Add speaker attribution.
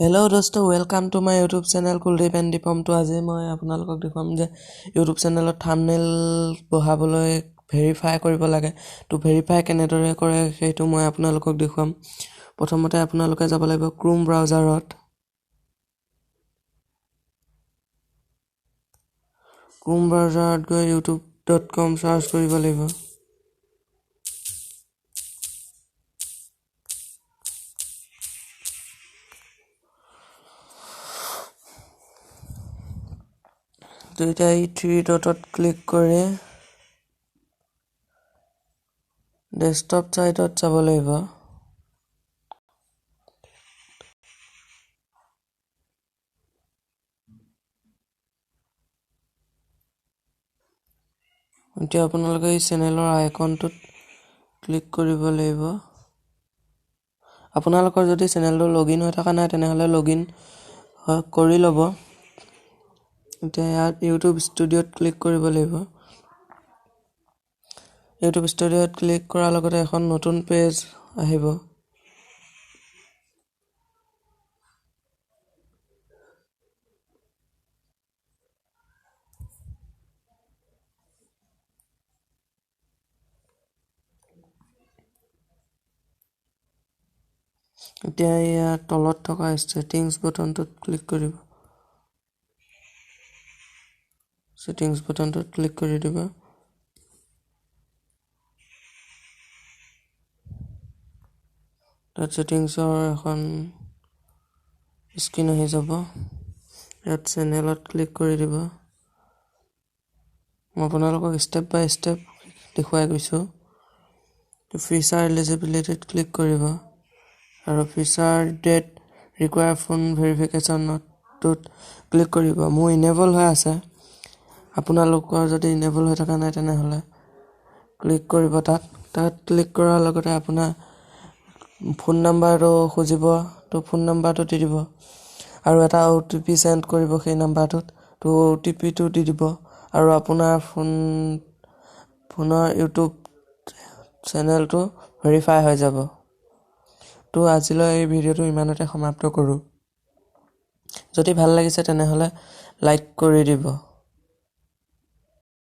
Speaker 1: Hello dosto, welcome to my YouTube channel Kuldeep and Deepam. To আজি মই আপোনালোকক দেখুৱাম যে YouTube channel thumbnail বহাবলৈ ভেৰিফাই কৰিব লাগে। তো ভেৰিফাই কেনেদৰে কৰে সেইটো মই আপোনালোকক দেখুৱাম। প্ৰথমতে আপোনালোকে যাব লাগিব Chrome browserত। Chrome browserত গৈ youtube.com সাৰ্চ কৰিব লাগিব। তো এতিয়া এই 3 ডটত ক্লিক কৰি ডেস্কটপ সাইটত যাব লাগিব। এতিয়া আপোনালোকে এই চেনেলৰ আইকনটোত ক্লিক কৰিব লাগিব। আপোনালোকৰ যদি চেনেলটো লগইন হৈ থকা নাই তেনেহলে লগইন কৰি ল'ব। এতিয়া ইয়াত YouTube ষ্টুডিঅ'ত ক্লিক কৰিব লাগিব। YouTube ষ্টুডিঅ'ত ক্লিক কৰাৰ লগতে এখন নতুন পেজ আহিব। এতিয়া ইয়াত তলত থকা সেটিংস বটনটোত ক্লিক কৰিব। সেটিংস বটনটোত ক্লিক কৰি দিব। তাত সেটিংসৰ এখন স্ক্ৰীন আহি যাব। ইয়াত চেনেলত ক্লিক কৰি দিব। মই আপোনালোকক স্টেপ বাই স্টেপ দেখুৱাই গৈছো। তো ফিচাৰ এলিজিবিলিটিত ক্লিক কৰিব আৰু ফিচাৰ ডেট ৰিকুৱায়াৰ ফোন ভেৰিফিকেশ্যনটোত ক্লিক কৰিব। মোৰ ইনেবল হৈ আছে। আপোনালোকৰ যদি ইনেবল হৈ থকা নাই তেনেহলে ক্লিক কৰিব তাত ক্লিক কৰাৰ লগতে আপোনাৰ ফোন নাম্বাৰটো খুজিব। তো ফোন নাম্বাৰটো দি দিব আৰু এটা OTP সেন্ড কৰিব সেই নাম্বাৰটোত। তো OTP টো দি দিব আৰু আপোনাৰ ফোনৰ YouTube চেনেলটো ভেৰিফাই হৈ যাব। তো আজিলৈ এই ভিডিঅ'টো ইমানতে সমাপ্ত কৰো। যদি ভাল লাগিছে তেনেহলে লাইক কৰি দিব।